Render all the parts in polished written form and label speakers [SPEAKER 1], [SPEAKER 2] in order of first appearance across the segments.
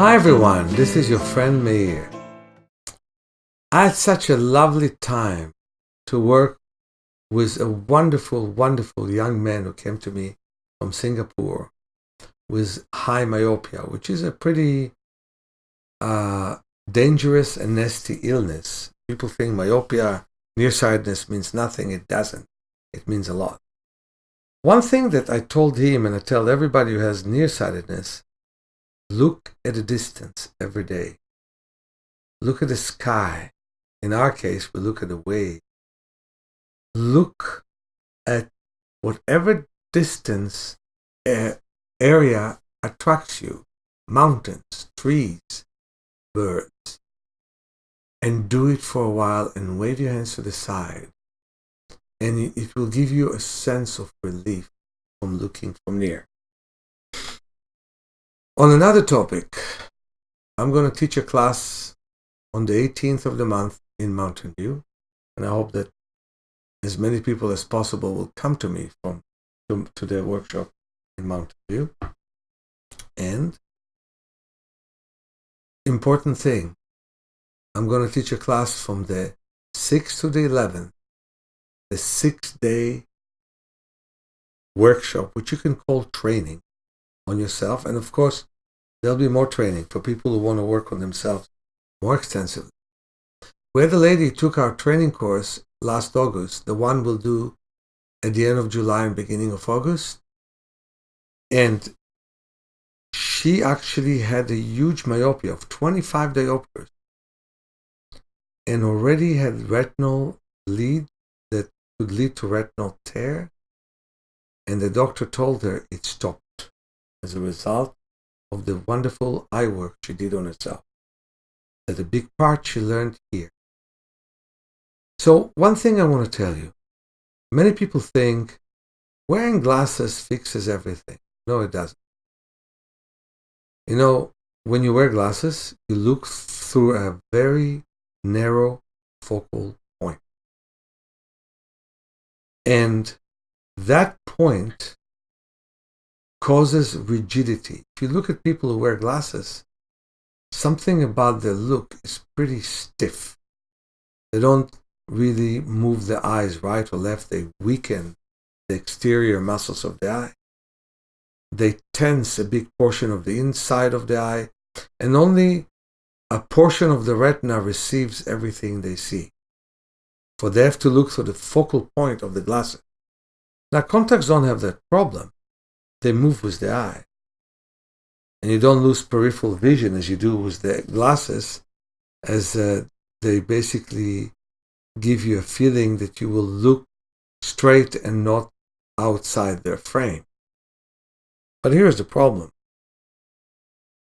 [SPEAKER 1] Hi everyone, this is your friend Meir. I had such a lovely time to work with a wonderful young man who came to me from Singapore with high myopia, which is a pretty dangerous and nasty illness. People think myopia, nearsightedness means nothing. It doesn't. It means a lot. One thing that I told him, and I tell everybody who has nearsightedness, look at a distance every day. Look at the sky. In our case, we look at the wave. Look at whatever distance area attracts you. Mountains, trees, birds. And do it for a while and wave your hands to the side. And it will give you a sense of relief from looking from near. On another topic, I'm going to teach a class on the 18th of the month in Mountain View, and I hope that as many people as possible will come to me to the workshop in Mountain View. And important thing, I'm going to teach a class from the 6th to the 11th, the 6-day workshop, which you can call training on yourself. And of course, there'll be more training for people who want to work on themselves more extensively. We had a lady who took our training course last August. The one we'll do at the end of July and beginning of August. And she actually had a huge myopia of 25 diopters and already had retinal bleed that could lead to retinal tear. And the doctor told her it stopped as a result of the wonderful eye work she did on herself. That a big part she learned here. So one thing I want to tell you, many people think wearing glasses fixes everything. No, it doesn't. You know, when you wear glasses, you look through a very narrow focal point. And that point causes rigidity. If you look at people who wear glasses, something about their look is pretty stiff. They don't really move the eyes right or left. They weaken the exterior muscles of the eye. They tense a big portion of the inside of the eye, and only a portion of the retina receives everything they see. For they have to look through the focal point of the glasses. Now, contacts don't have that problem. They move with the eye. And you don't lose peripheral vision as you do with the glasses, as they basically give you a feeling that you will look straight and not outside their frame. But here's the problem.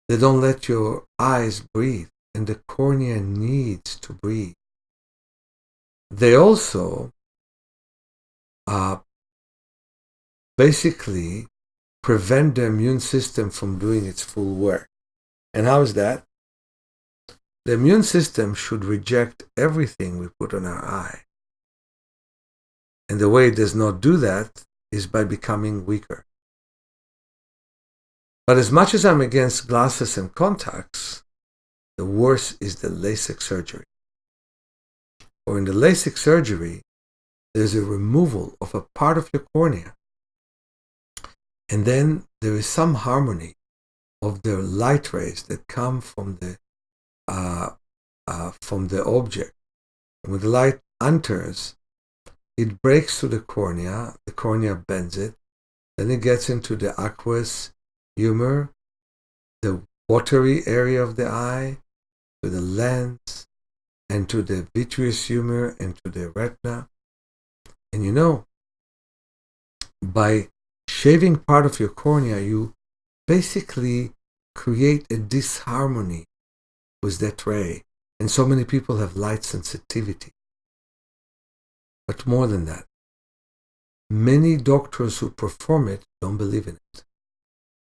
[SPEAKER 1] They don't let your eyes breathe, and the cornea needs to breathe. They also basically prevent the immune system from doing its full work. And how is that? The immune system should reject everything we put on our eye. And the way it does not do that is by becoming weaker. But as much as I'm against glasses and contacts, the worst is the Lasik surgery. For in the Lasik surgery, there's a removal of a part of your cornea. And then there is some harmony of the light rays that come from the object. And when the light enters, it breaks through the cornea bends it, then it gets into the aqueous humor, the watery area of the eye, to the lens, and to the vitreous humor, and to the retina. And you know, by shaving part of your cornea, you basically create a disharmony with that ray. And so many people have light sensitivity. But more than that, many doctors who perform it don't believe in it.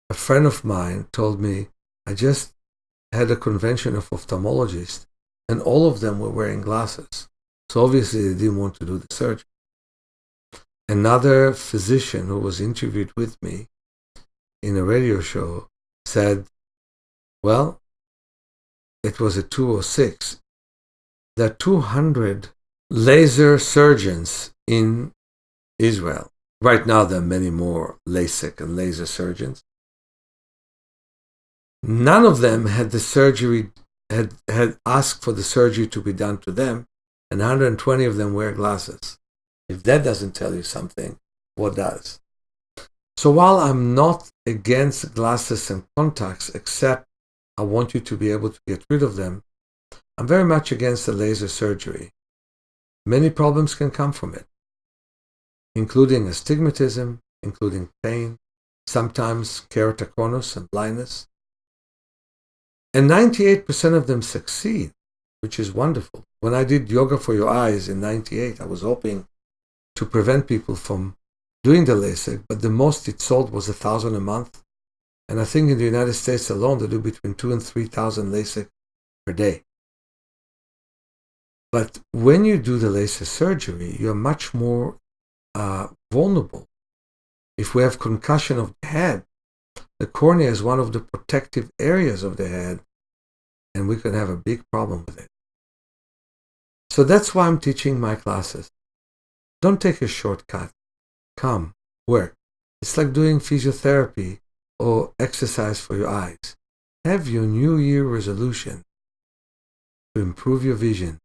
[SPEAKER 1] A friend of mine told me, I just had a convention of ophthalmologists, and all of them were wearing glasses. So obviously they didn't want to do the surgery. Another physician who was interviewed with me in a radio show said, well, it was a 206. There are 200 laser surgeons in Israel. Right now, there are many more Lasik and laser surgeons. None of them had the surgery, had asked for the surgery to be done to them, and 120 of them wear glasses. If that doesn't tell you something, what does? So while I'm not against glasses and contacts, except I want you to be able to get rid of them, I'm very much against the laser surgery. Many problems can come from it, including astigmatism, including pain, sometimes keratoconus and blindness. And 98% of them succeed, which is wonderful. When I did Yoga for Your Eyes in 98, I was hoping to prevent people from doing the LASIK, but the most it sold was 1,000 a month. And I think in the United States alone, they do between 2,000 and 3,000 LASIK per day. But when you do the laser surgery, you're much more vulnerable. If we have concussion of the head, the cornea is one of the protective areas of the head, and we can have a big problem with it. So that's why I'm teaching my classes. Don't take a shortcut. Come, work. It's like doing physiotherapy or exercise for your eyes. Have your New Year resolution to improve your vision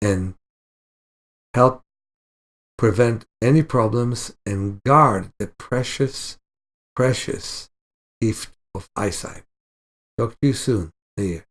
[SPEAKER 1] and help prevent any problems and guard the precious, precious gift of eyesight. Talk to you soon, Meir.